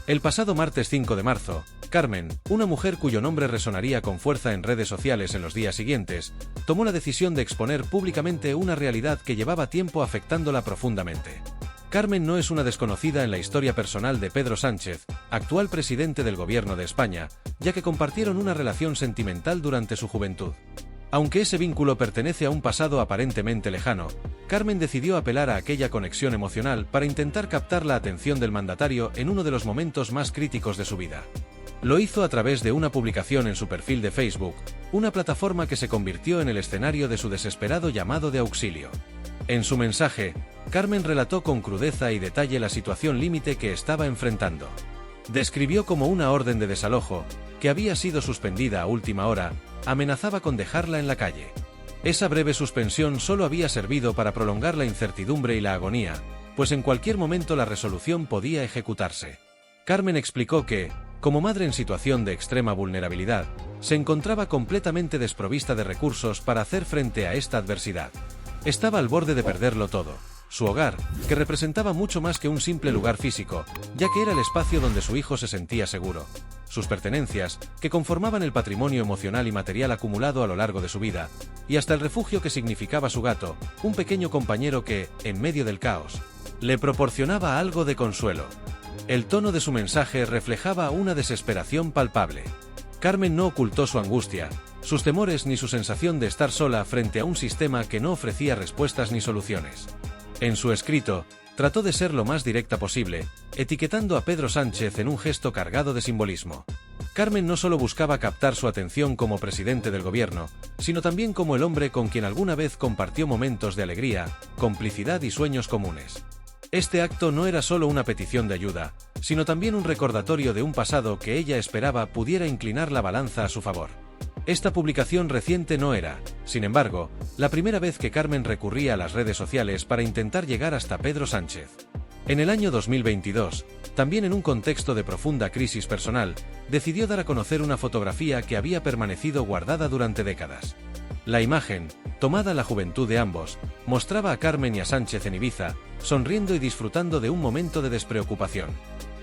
El pasado martes 5 de marzo, Carmen, una mujer cuyo nombre resonaría con fuerza en redes sociales en los días siguientes, tomó la decisión de exponer públicamente una realidad que llevaba tiempo afectándola profundamente. Carmen no es una desconocida en la historia personal de Pedro Sánchez, actual presidente del Gobierno de España, ya que compartieron una relación sentimental durante su juventud. Aunque ese vínculo pertenece a un pasado aparentemente lejano, Carmen decidió apelar a aquella conexión emocional para intentar captar la atención del mandatario en uno de los momentos más críticos de su vida. Lo hizo a través de una publicación en su perfil de Facebook, una plataforma que se convirtió en el escenario de su desesperado llamado de auxilio. En su mensaje, Carmen relató con crudeza y detalle la situación límite que estaba enfrentando. Describió como una orden de desalojo, que había sido suspendida a última hora, amenazaba con dejarla en la calle. Esa breve suspensión solo había servido para prolongar la incertidumbre y la agonía, pues en cualquier momento la resolución podía ejecutarse. Carmen explicó que, como madre en situación de extrema vulnerabilidad, se encontraba completamente desprovista de recursos para hacer frente a esta adversidad. Estaba al borde de perderlo todo. Su hogar, que representaba mucho más que un simple lugar físico, ya que era el espacio donde su hijo se sentía seguro. Sus pertenencias, que conformaban el patrimonio emocional y material acumulado a lo largo de su vida, y hasta el refugio que significaba su gato, un pequeño compañero que, en medio del caos, le proporcionaba algo de consuelo. El tono de su mensaje reflejaba una desesperación palpable. Carmen no ocultó su angustia, sus temores ni su sensación de estar sola frente a un sistema que no ofrecía respuestas ni soluciones. En su escrito, trató de ser lo más directa posible, etiquetando a Pedro Sánchez en un gesto cargado de simbolismo. Carmen no solo buscaba captar su atención como presidente del gobierno, sino también como el hombre con quien alguna vez compartió momentos de alegría, complicidad y sueños comunes. Este acto no era solo una petición de ayuda, sino también un recordatorio de un pasado que ella esperaba pudiera inclinar la balanza a su favor. Esta publicación reciente no era, sin embargo, la primera vez que Carmen recurría a las redes sociales para intentar llegar hasta Pedro Sánchez. En el año 2022, también en un contexto de profunda crisis personal, decidió dar a conocer una fotografía que había permanecido guardada durante décadas. La imagen, tomada en la juventud de ambos, mostraba a Carmen y a Sánchez en Ibiza, sonriendo y disfrutando de un momento de despreocupación.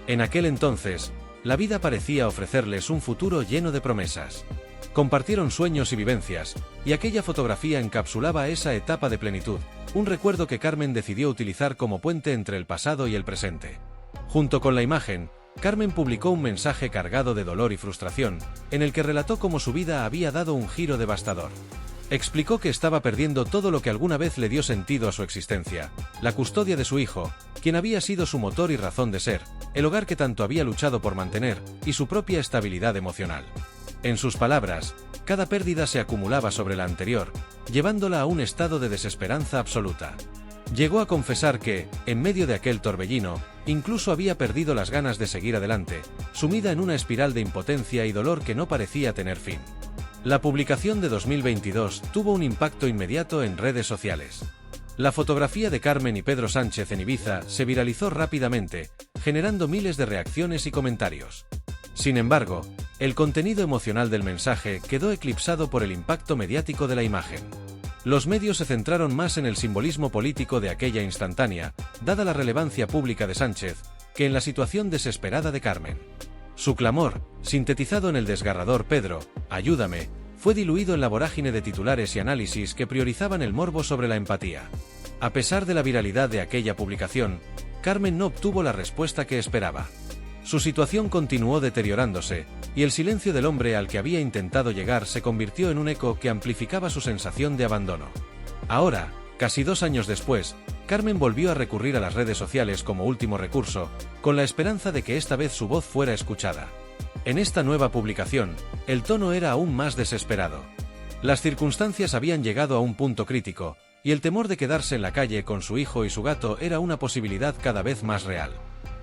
En aquel entonces, la vida parecía ofrecerles un futuro lleno de promesas. Compartieron sueños y vivencias, y aquella fotografía encapsulaba esa etapa de plenitud, un recuerdo que Carmen decidió utilizar como puente entre el pasado y el presente. Junto con la imagen, Carmen publicó un mensaje cargado de dolor y frustración, en el que relató cómo su vida había dado un giro devastador. Explicó que estaba perdiendo todo lo que alguna vez le dio sentido a su existencia, la custodia de su hijo, quien había sido su motor y razón de ser, el hogar que tanto había luchado por mantener, y su propia estabilidad emocional. En sus palabras, cada pérdida se acumulaba sobre la anterior, llevándola a un estado de desesperanza absoluta. Llegó a confesar que, en medio de aquel torbellino, incluso había perdido las ganas de seguir adelante, sumida en una espiral de impotencia y dolor que no parecía tener fin. La publicación de 2022 tuvo un impacto inmediato en redes sociales. La fotografía de Carmen y Pedro Sánchez en Ibiza se viralizó rápidamente, generando miles de reacciones y comentarios. Sin embargo, el contenido emocional del mensaje quedó eclipsado por el impacto mediático de la imagen. Los medios se centraron más en el simbolismo político de aquella instantánea, dada la relevancia pública de Sánchez, que en la situación desesperada de Carmen. Su clamor, sintetizado en el desgarrador "Pedro, ayúdame", fue diluido en la vorágine de titulares y análisis que priorizaban el morbo sobre la empatía. A pesar de la viralidad de aquella publicación, Carmen no obtuvo la respuesta que esperaba. Su situación continuó deteriorándose, y el silencio del hombre al que había intentado llegar se convirtió en un eco que amplificaba su sensación de abandono. Ahora, casi 2 años después, Carmen volvió a recurrir a las redes sociales como último recurso, con la esperanza de que esta vez su voz fuera escuchada. En esta nueva publicación, el tono era aún más desesperado. Las circunstancias habían llegado a un punto crítico, y el temor de quedarse en la calle con su hijo y su gato era una posibilidad cada vez más real.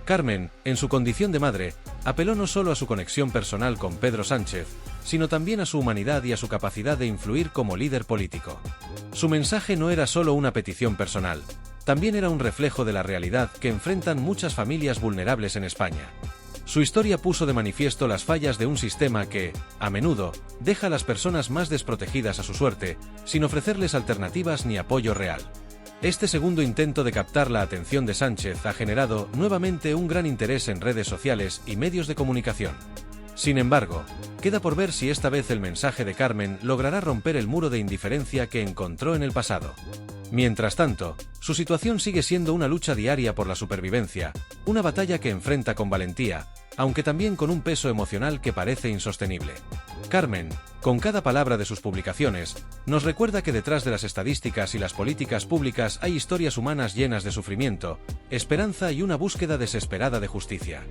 Carmen, en su condición de madre, apeló no solo a su conexión personal con Pedro Sánchez, sino también a su humanidad y a su capacidad de influir como líder político. Su mensaje no era solo una petición personal, también era un reflejo de la realidad que enfrentan muchas familias vulnerables en España. Su historia puso de manifiesto las fallas de un sistema que, a menudo, deja a las personas más desprotegidas a su suerte, sin ofrecerles alternativas ni apoyo real. Este segundo intento de captar la atención de Sánchez ha generado nuevamente un gran interés en redes sociales y medios de comunicación. Sin embargo, queda por ver si esta vez el mensaje de Carmen logrará romper el muro de indiferencia que encontró en el pasado. Mientras tanto, su situación sigue siendo una lucha diaria por la supervivencia, una batalla que enfrenta con valentía, aunque también con un peso emocional que parece insostenible. Carmen, con cada palabra de sus publicaciones, nos recuerda que detrás de las estadísticas y las políticas públicas hay historias humanas llenas de sufrimiento, esperanza y una búsqueda desesperada de justicia.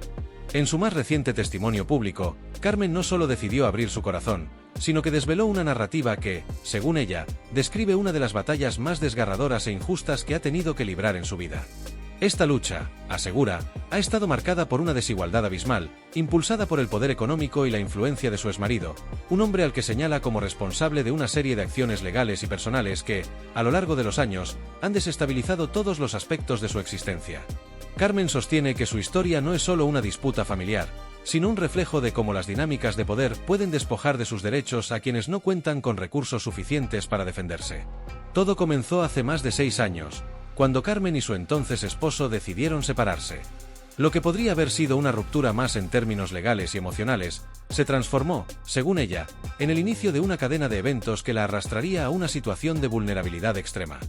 En su más reciente testimonio público, Carmen no solo decidió abrir su corazón, sino que desveló una narrativa que, según ella, describe una de las batallas más desgarradoras e injustas que ha tenido que librar en su vida. Esta lucha, asegura, ha estado marcada por una desigualdad abismal, impulsada por el poder económico y la influencia de su exmarido, un hombre al que señala como responsable de una serie de acciones legales y personales que, a lo largo de los años, han desestabilizado todos los aspectos de su existencia. Carmen sostiene que su historia no es solo una disputa familiar, sino un reflejo de cómo las dinámicas de poder pueden despojar de sus derechos a quienes no cuentan con recursos suficientes para defenderse. Todo comenzó hace más de 6 años, cuando Carmen y su entonces esposo decidieron separarse. Lo que podría haber sido una ruptura más en términos legales y emocionales, se transformó, según ella, en el inicio de una cadena de eventos que la arrastraría a una situación de vulnerabilidad extrema.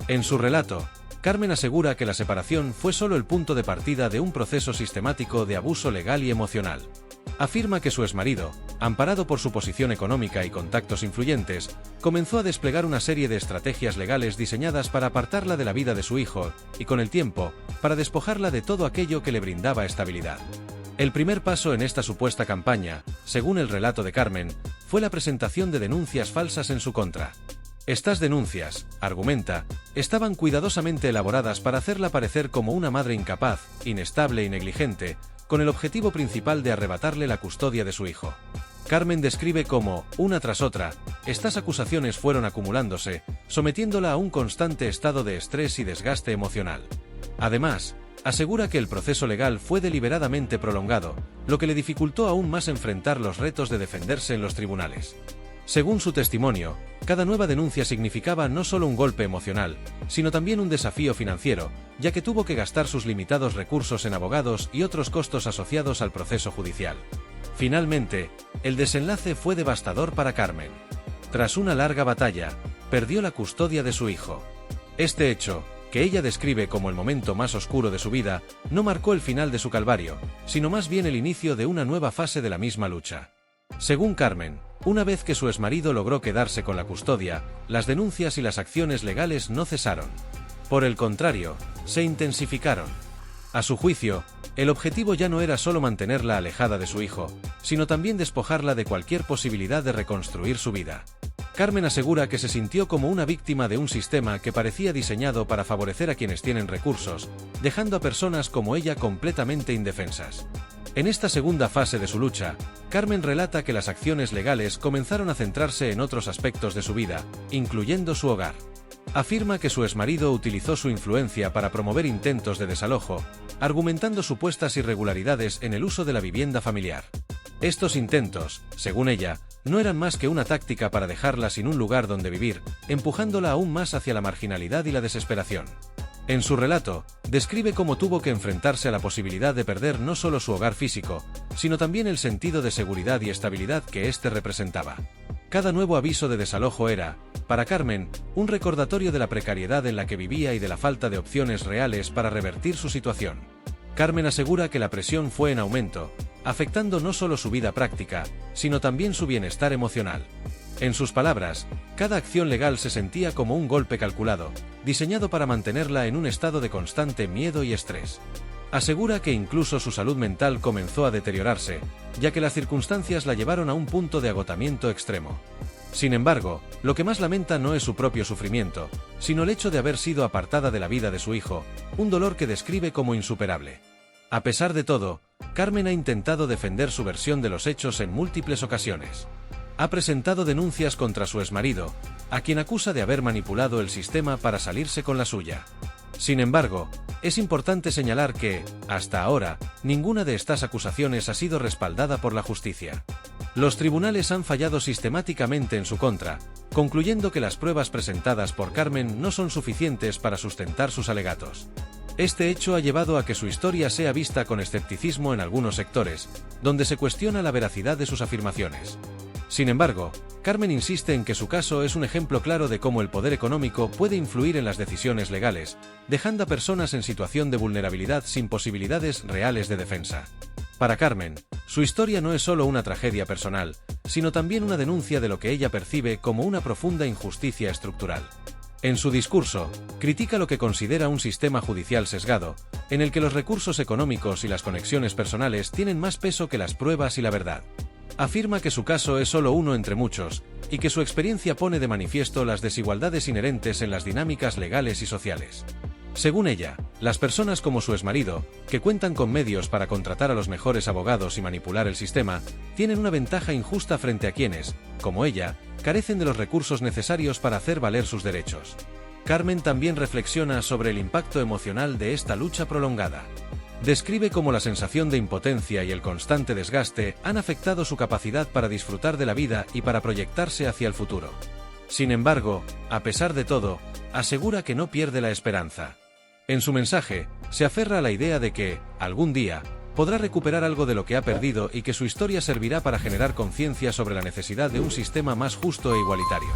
En su relato, Carmen asegura que la separación fue solo el punto de partida de un proceso sistemático de abuso legal y emocional. Afirma que su exmarido, amparado por su posición económica y contactos influyentes, comenzó a desplegar una serie de estrategias legales diseñadas para apartarla de la vida de su hijo, y con el tiempo, para despojarla de todo aquello que le brindaba estabilidad. El primer paso en esta supuesta campaña, según el relato de Carmen, fue la presentación de denuncias falsas en su contra. Estas denuncias, argumenta, estaban cuidadosamente elaboradas para hacerla parecer como una madre incapaz, inestable y negligente, con el objetivo principal de arrebatarle la custodia de su hijo. Carmen describe cómo, una tras otra, estas acusaciones fueron acumulándose, sometiéndola a un constante estado de estrés y desgaste emocional. Además, asegura que el proceso legal fue deliberadamente prolongado, lo que le dificultó aún más enfrentar los retos de defenderse en los tribunales. Según su testimonio, cada nueva denuncia significaba no solo un golpe emocional, sino también un desafío financiero, ya que tuvo que gastar sus limitados recursos en abogados y otros costos asociados al proceso judicial. Finalmente, el desenlace fue devastador para Carmen. Tras una larga batalla, perdió la custodia de su hijo. Este hecho, que ella describe como el momento más oscuro de su vida, no marcó el final de su calvario, sino más bien el inicio de una nueva fase de la misma lucha. Según Carmen, una vez que su exmarido logró quedarse con la custodia, las denuncias y las acciones legales no cesaron. Por el contrario, se intensificaron. A su juicio, el objetivo ya no era solo mantenerla alejada de su hijo, sino también despojarla de cualquier posibilidad de reconstruir su vida. Carmen asegura que se sintió como una víctima de un sistema que parecía diseñado para favorecer a quienes tienen recursos, dejando a personas como ella completamente indefensas. En esta segunda fase de su lucha, Carmen relata que las acciones legales comenzaron a centrarse en otros aspectos de su vida, incluyendo su hogar. Afirma que su exmarido utilizó su influencia para promover intentos de desalojo, argumentando supuestas irregularidades en el uso de la vivienda familiar. Estos intentos, según ella, no eran más que una táctica para dejarla sin un lugar donde vivir, empujándola aún más hacia la marginalidad y la desesperación. En su relato, describe cómo tuvo que enfrentarse a la posibilidad de perder no solo su hogar físico, sino también el sentido de seguridad y estabilidad que éste representaba. Cada nuevo aviso de desalojo era, para Carmen, un recordatorio de la precariedad en la que vivía y de la falta de opciones reales para revertir su situación. Carmen asegura que la presión fue en aumento, afectando no solo su vida práctica, sino también su bienestar emocional. En sus palabras, cada acción legal se sentía como un golpe calculado, diseñado para mantenerla en un estado de constante miedo y estrés. Asegura que incluso su salud mental comenzó a deteriorarse, ya que las circunstancias la llevaron a un punto de agotamiento extremo. Sin embargo, lo que más lamenta no es su propio sufrimiento, sino el hecho de haber sido apartada de la vida de su hijo, un dolor que describe como insuperable. A pesar de todo, Carmen ha intentado defender su versión de los hechos en múltiples ocasiones. Ha presentado denuncias contra su exmarido, a quien acusa de haber manipulado el sistema para salirse con la suya. Sin embargo, es importante señalar que, hasta ahora, ninguna de estas acusaciones ha sido respaldada por la justicia. Los tribunales han fallado sistemáticamente en su contra, concluyendo que las pruebas presentadas por Carmen no son suficientes para sustentar sus alegatos. Este hecho ha llevado a que su historia sea vista con escepticismo en algunos sectores, donde se cuestiona la veracidad de sus afirmaciones. Sin embargo, Carmen insiste en que su caso es un ejemplo claro de cómo el poder económico puede influir en las decisiones legales, dejando a personas en situación de vulnerabilidad sin posibilidades reales de defensa. Para Carmen, su historia no es solo una tragedia personal, sino también una denuncia de lo que ella percibe como una profunda injusticia estructural. En su discurso, critica lo que considera un sistema judicial sesgado, en el que los recursos económicos y las conexiones personales tienen más peso que las pruebas y la verdad. Afirma que su caso es solo uno entre muchos, y que su experiencia pone de manifiesto las desigualdades inherentes en las dinámicas legales y sociales. Según ella, las personas como su exmarido, que cuentan con medios para contratar a los mejores abogados y manipular el sistema, tienen una ventaja injusta frente a quienes, como ella, carecen de los recursos necesarios para hacer valer sus derechos. Carmen también reflexiona sobre el impacto emocional de esta lucha prolongada. Describe cómo la sensación de impotencia y el constante desgaste han afectado su capacidad para disfrutar de la vida y para proyectarse hacia el futuro. Sin embargo, a pesar de todo, asegura que no pierde la esperanza. En su mensaje, se aferra a la idea de que, algún día, podrá recuperar algo de lo que ha perdido y que su historia servirá para generar conciencia sobre la necesidad de un sistema más justo e igualitario.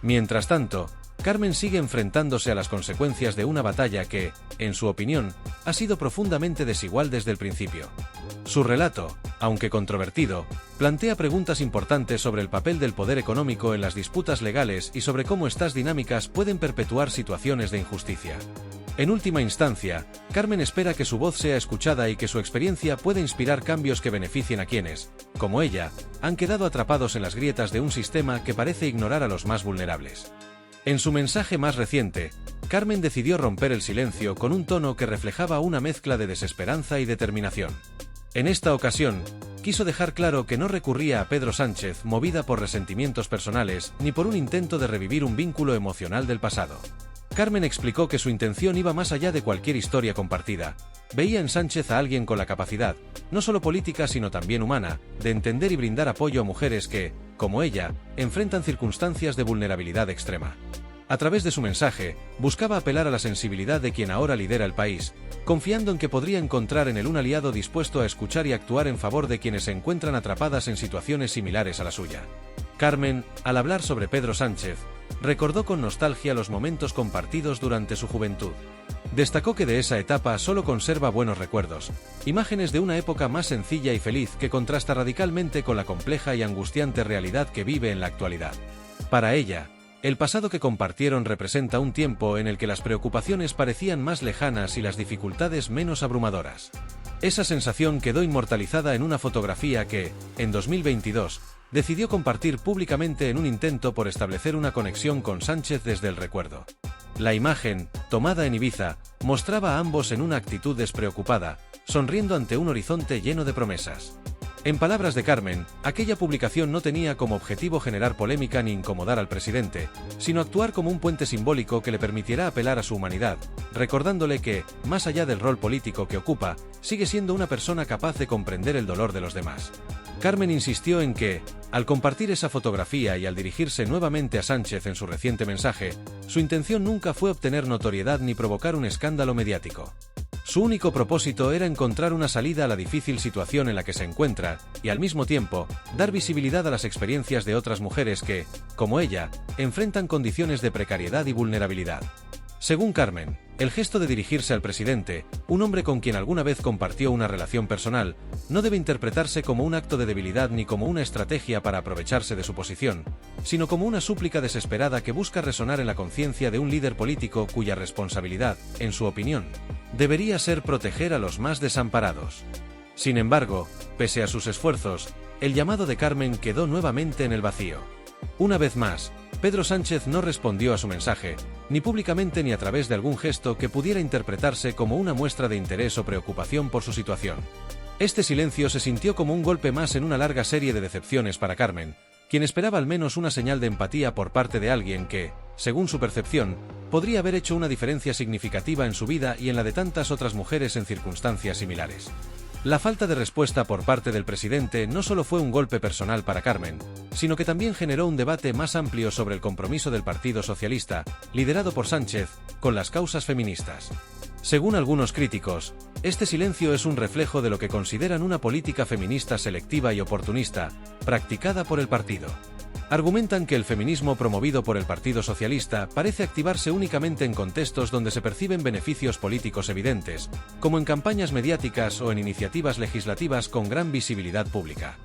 Mientras tanto, Carmen sigue enfrentándose a las consecuencias de una batalla que, en su opinión, ha sido profundamente desigual desde el principio. Su relato, aunque controvertido, plantea preguntas importantes sobre el papel del poder económico en las disputas legales y sobre cómo estas dinámicas pueden perpetuar situaciones de injusticia. En última instancia, Carmen espera que su voz sea escuchada y que su experiencia pueda inspirar cambios que beneficien a quienes, como ella, han quedado atrapados en las grietas de un sistema que parece ignorar a los más vulnerables. En su mensaje más reciente, Carmen decidió romper el silencio con un tono que reflejaba una mezcla de desesperanza y determinación. En esta ocasión, quiso dejar claro que no recurría a Pedro Sánchez movida por resentimientos personales ni por un intento de revivir un vínculo emocional del pasado. Carmen explicó que su intención iba más allá de cualquier historia compartida. Veía en Sánchez a alguien con la capacidad, no solo política sino también humana, de entender y brindar apoyo a mujeres que, como ella, enfrentan circunstancias de vulnerabilidad extrema. A través de su mensaje, buscaba apelar a la sensibilidad de quien ahora lidera el país, confiando en que podría encontrar en él un aliado dispuesto a escuchar y actuar en favor de quienes se encuentran atrapadas en situaciones similares a la suya. Carmen, al hablar sobre Pedro Sánchez, recordó con nostalgia los momentos compartidos durante su juventud. Destacó que de esa etapa solo conserva buenos recuerdos, imágenes de una época más sencilla y feliz que contrasta radicalmente con la compleja y angustiante realidad que vive en la actualidad. Para ella, el pasado que compartieron representa un tiempo en el que las preocupaciones parecían más lejanas y las dificultades menos abrumadoras. Esa sensación quedó inmortalizada en una fotografía que, en 2022, decidió compartir públicamente en un intento por establecer una conexión con Sánchez desde el recuerdo. La imagen, tomada en Ibiza, mostraba a ambos en una actitud despreocupada, sonriendo ante un horizonte lleno de promesas. En palabras de Carmen, aquella publicación no tenía como objetivo generar polémica ni incomodar al presidente, sino actuar como un puente simbólico que le permitiera apelar a su humanidad, recordándole que, más allá del rol político que ocupa, sigue siendo una persona capaz de comprender el dolor de los demás. Carmen insistió en que, al compartir esa fotografía y al dirigirse nuevamente a Sánchez en su reciente mensaje, su intención nunca fue obtener notoriedad ni provocar un escándalo mediático. Su único propósito era encontrar una salida a la difícil situación en la que se encuentra y, al mismo tiempo, dar visibilidad a las experiencias de otras mujeres que, como ella, enfrentan condiciones de precariedad y vulnerabilidad. Según Carmen, el gesto de dirigirse al presidente, un hombre con quien alguna vez compartió una relación personal, no debe interpretarse como un acto de debilidad ni como una estrategia para aprovecharse de su posición, sino como una súplica desesperada que busca resonar en la conciencia de un líder político cuya responsabilidad, en su opinión, debería ser proteger a los más desamparados. Sin embargo, pese a sus esfuerzos, el llamado de Carmen quedó nuevamente en el vacío. Una vez más, Pedro Sánchez no respondió a su mensaje, ni públicamente ni a través de algún gesto que pudiera interpretarse como una muestra de interés o preocupación por su situación. Este silencio se sintió como un golpe más en una larga serie de decepciones para Carmen, quien esperaba al menos una señal de empatía por parte de alguien que, según su percepción, podría haber hecho una diferencia significativa en su vida y en la de tantas otras mujeres en circunstancias similares. La falta de respuesta por parte del presidente no solo fue un golpe personal para Carmen, sino que también generó un debate más amplio sobre el compromiso del Partido Socialista, liderado por Sánchez, con las causas feministas. Según algunos críticos, este silencio es un reflejo de lo que consideran una política feminista selectiva y oportunista, practicada por el partido. Argumentan que el feminismo promovido por el Partido Socialista parece activarse únicamente en contextos donde se perciben beneficios políticos evidentes, como en campañas mediáticas o en iniciativas legislativas con gran visibilidad pública.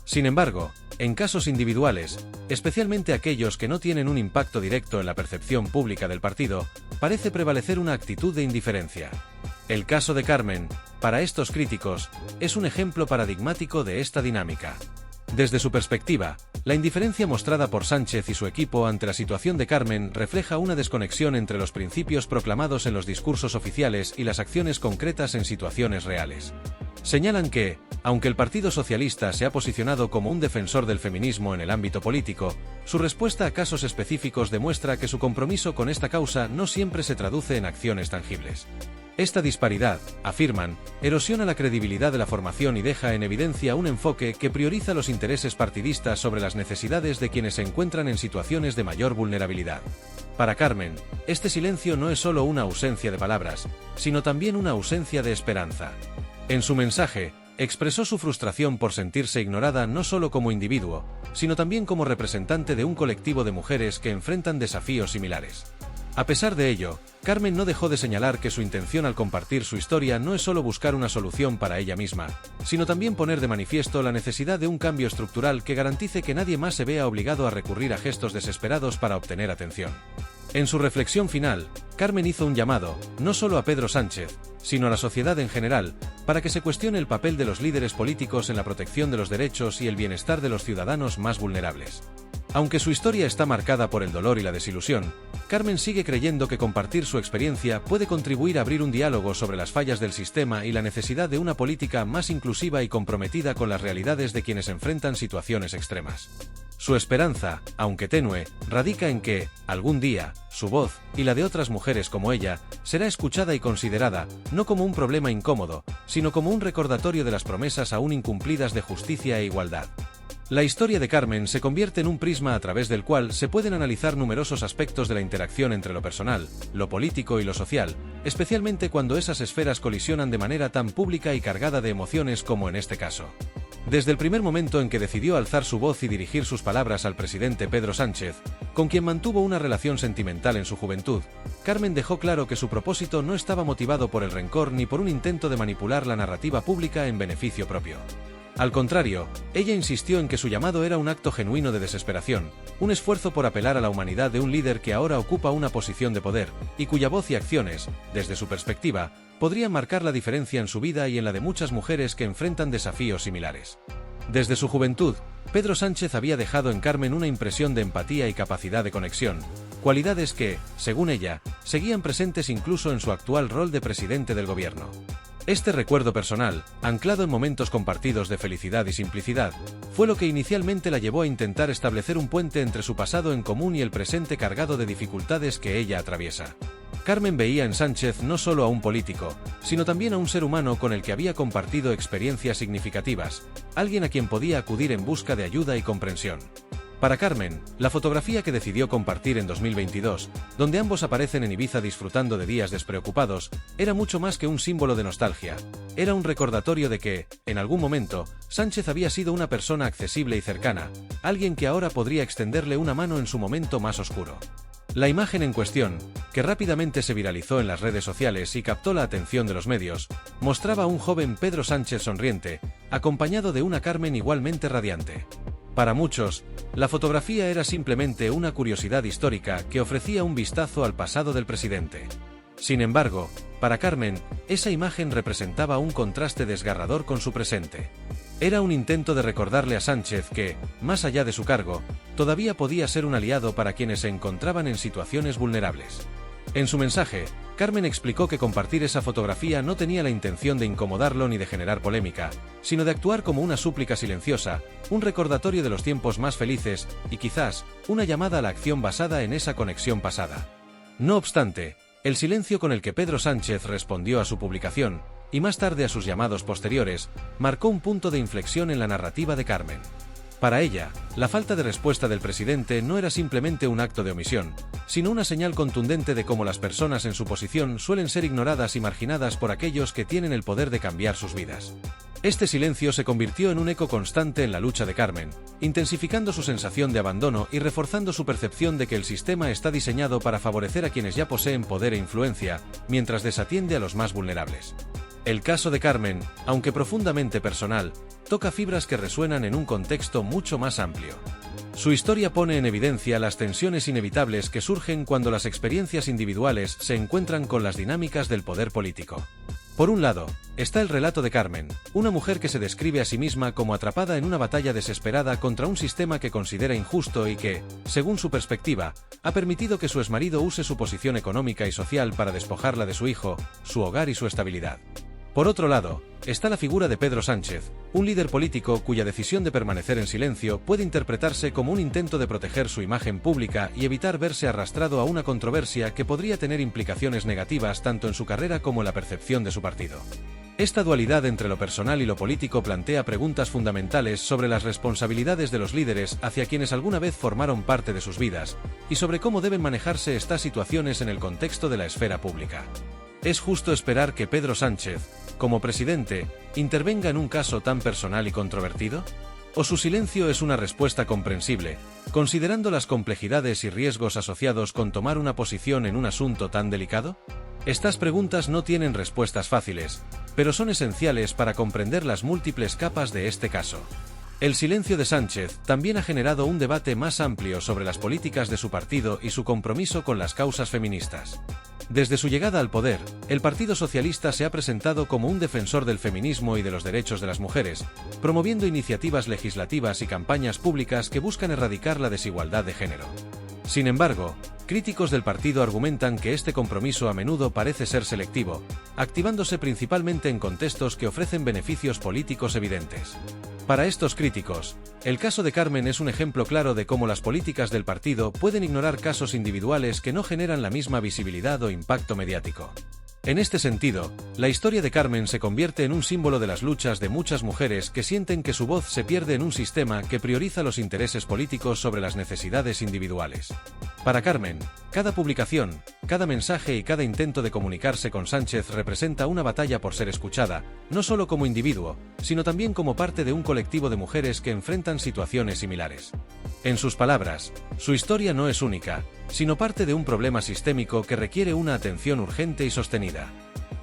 Sin embargo, en casos individuales, especialmente aquellos que no tienen un impacto directo en la percepción pública del partido, parece prevalecer una actitud de indiferencia. El caso de Carmen, para estos críticos, es un ejemplo paradigmático de esta dinámica. Desde su perspectiva, la indiferencia mostrada por Sánchez y su equipo ante la situación de Carmen refleja una desconexión entre los principios proclamados en los discursos oficiales y las acciones concretas en situaciones reales. Señalan que, aunque el Partido Socialista se ha posicionado como un defensor del feminismo en el ámbito político, su respuesta a casos específicos demuestra que su compromiso con esta causa no siempre se traduce en acciones tangibles. Esta disparidad, afirman, erosiona la credibilidad de la formación y deja en evidencia un enfoque que prioriza los intereses partidistas sobre las necesidades de quienes se encuentran en situaciones de mayor vulnerabilidad. Para Carmen, este silencio no es solo una ausencia de palabras, sino también una ausencia de esperanza. En su mensaje, expresó su frustración por sentirse ignorada no solo como individuo, sino también como representante de un colectivo de mujeres que enfrentan desafíos similares. A pesar de ello, Carmen no dejó de señalar que su intención al compartir su historia no es solo buscar una solución para ella misma, sino también poner de manifiesto la necesidad de un cambio estructural que garantice que nadie más se vea obligado a recurrir a gestos desesperados para obtener atención. En su reflexión final, Carmen hizo un llamado, no solo a Pedro Sánchez, sino a la sociedad en general, para que se cuestione el papel de los líderes políticos en la protección de los derechos y el bienestar de los ciudadanos más vulnerables. Aunque su historia está marcada por el dolor y la desilusión, Carmen sigue creyendo que compartir su experiencia puede contribuir a abrir un diálogo sobre las fallas del sistema y la necesidad de una política más inclusiva y comprometida con las realidades de quienes enfrentan situaciones extremas. Su esperanza, aunque tenue, radica en que, algún día, su voz, y la de otras mujeres como ella, será escuchada y considerada, no como un problema incómodo, sino como un recordatorio de las promesas aún incumplidas de justicia e igualdad. La historia de Carmen se convierte en un prisma a través del cual se pueden analizar numerosos aspectos de la interacción entre lo personal, lo político y lo social, especialmente cuando esas esferas colisionan de manera tan pública y cargada de emociones como en este caso. Desde el primer momento en que decidió alzar su voz y dirigir sus palabras al presidente Pedro Sánchez, con quien mantuvo una relación sentimental en su juventud, Carmen dejó claro que su propósito no estaba motivado por el rencor ni por un intento de manipular la narrativa pública en beneficio propio. Al contrario, ella insistió en que su llamado era un acto genuino de desesperación, un esfuerzo por apelar a la humanidad de un líder que ahora ocupa una posición de poder, y cuya voz y acciones, desde su perspectiva, podrían marcar la diferencia en su vida y en la de muchas mujeres que enfrentan desafíos similares. Desde su juventud, Pedro Sánchez había dejado en Carmen una impresión de empatía y capacidad de conexión, cualidades que, según ella, seguían presentes incluso en su actual rol de presidente del gobierno. Este recuerdo personal, anclado en momentos compartidos de felicidad y simplicidad, fue lo que inicialmente la llevó a intentar establecer un puente entre su pasado en común y el presente cargado de dificultades que ella atraviesa. Carmen veía en Sánchez no solo a un político, sino también a un ser humano con el que había compartido experiencias significativas, alguien a quien podía acudir en busca de ayuda y comprensión. Para Carmen, la fotografía que decidió compartir en 2022, donde ambos aparecen en Ibiza disfrutando de días despreocupados, era mucho más que un símbolo de nostalgia. Era un recordatorio de que, en algún momento, Sánchez había sido una persona accesible y cercana, alguien que ahora podría extenderle una mano en su momento más oscuro. La imagen en cuestión, que rápidamente se viralizó en las redes sociales y captó la atención de los medios, mostraba a un joven Pedro Sánchez sonriente, acompañado de una Carmen igualmente radiante. Para muchos, la fotografía era simplemente una curiosidad histórica que ofrecía un vistazo al pasado del presidente. Sin embargo, para Carmen, esa imagen representaba un contraste desgarrador con su presente. Era un intento de recordarle a Sánchez que, más allá de su cargo, todavía podía ser un aliado para quienes se encontraban en situaciones vulnerables. En su mensaje, Carmen explicó que compartir esa fotografía no tenía la intención de incomodarlo ni de generar polémica, sino de actuar como una súplica silenciosa, un recordatorio de los tiempos más felices y quizás una llamada a la acción basada en esa conexión pasada. No obstante, el silencio con el que Pedro Sánchez respondió a su publicación y más tarde a sus llamados posteriores, marcó un punto de inflexión en la narrativa de Carmen. Para ella, la falta de respuesta del presidente no era simplemente un acto de omisión, sino una señal contundente de cómo las personas en su posición suelen ser ignoradas y marginadas por aquellos que tienen el poder de cambiar sus vidas. Este silencio se convirtió en un eco constante en la lucha de Carmen, intensificando su sensación de abandono y reforzando su percepción de que el sistema está diseñado para favorecer a quienes ya poseen poder e influencia, mientras desatiende a los más vulnerables. El caso de Carmen, aunque profundamente personal, toca fibras que resuenan en un contexto mucho más amplio. Su historia pone en evidencia las tensiones inevitables que surgen cuando las experiencias individuales se encuentran con las dinámicas del poder político. Por un lado, está el relato de Carmen, una mujer que se describe a sí misma como atrapada en una batalla desesperada contra un sistema que considera injusto y que, según su perspectiva, ha permitido que su exmarido use su posición económica y social para despojarla de su hijo, su hogar y su estabilidad. Por otro lado, está la figura de Pedro Sánchez, un líder político cuya decisión de permanecer en silencio puede interpretarse como un intento de proteger su imagen pública y evitar verse arrastrado a una controversia que podría tener implicaciones negativas tanto en su carrera como en la percepción de su partido. Esta dualidad entre lo personal y lo político plantea preguntas fundamentales sobre las responsabilidades de los líderes hacia quienes alguna vez formaron parte de sus vidas, y sobre cómo deben manejarse estas situaciones en el contexto de la esfera pública. ¿Es justo esperar que Pedro Sánchez, como presidente, intervenga en un caso tan personal y controvertido? ¿O su silencio es una respuesta comprensible, considerando las complejidades y riesgos asociados con tomar una posición en un asunto tan delicado? Estas preguntas no tienen respuestas fáciles, pero son esenciales para comprender las múltiples capas de este caso. El silencio de Sánchez también ha generado un debate más amplio sobre las políticas de su partido y su compromiso con las causas feministas. Desde su llegada al poder, el Partido Socialista se ha presentado como un defensor del feminismo y de los derechos de las mujeres, promoviendo iniciativas legislativas y campañas públicas que buscan erradicar la desigualdad de género. Sin embargo, críticos del partido argumentan que este compromiso a menudo parece ser selectivo, activándose principalmente en contextos que ofrecen beneficios políticos evidentes. Para estos críticos, el caso de Carmen es un ejemplo claro de cómo las políticas del partido pueden ignorar casos individuales que no generan la misma visibilidad o impacto mediático. En este sentido, la historia de Carmen se convierte en un símbolo de las luchas de muchas mujeres que sienten que su voz se pierde en un sistema que prioriza los intereses políticos sobre las necesidades individuales. Para Carmen, cada publicación, cada mensaje y cada intento de comunicarse con Sánchez representa una batalla por ser escuchada, no solo como individuo, sino también como parte de un colectivo de mujeres que enfrentan situaciones similares. En sus palabras, su historia no es única, sino parte de un problema sistémico que requiere una atención urgente y sostenida.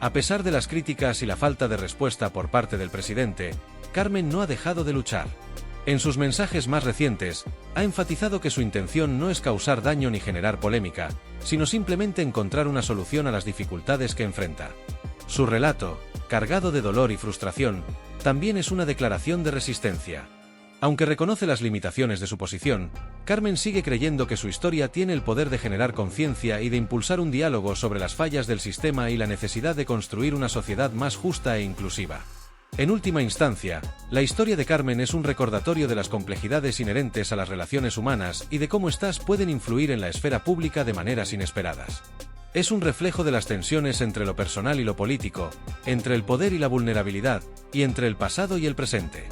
A pesar de las críticas y la falta de respuesta por parte del presidente, Carmen no ha dejado de luchar. En sus mensajes más recientes, ha enfatizado que su intención no es causar daño ni generar polémica, sino simplemente encontrar una solución a las dificultades que enfrenta. Su relato, cargado de dolor y frustración, también es una declaración de resistencia. Aunque reconoce las limitaciones de su posición, Carmen sigue creyendo que su historia tiene el poder de generar conciencia y de impulsar un diálogo sobre las fallas del sistema y la necesidad de construir una sociedad más justa e inclusiva. En última instancia, la historia de Carmen es un recordatorio de las complejidades inherentes a las relaciones humanas y de cómo éstas pueden influir en la esfera pública de maneras inesperadas. Es un reflejo de las tensiones entre lo personal y lo político, entre el poder y la vulnerabilidad, y entre el pasado y el presente.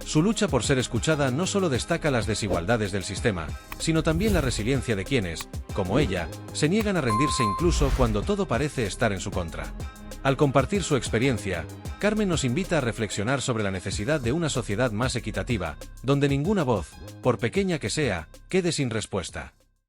Su lucha por ser escuchada no solo destaca las desigualdades del sistema, sino también la resiliencia de quienes, como ella, se niegan a rendirse incluso cuando todo parece estar en su contra. Al compartir su experiencia, Carmen nos invita a reflexionar sobre la necesidad de una sociedad más equitativa, donde ninguna voz, por pequeña que sea, quede sin respuesta.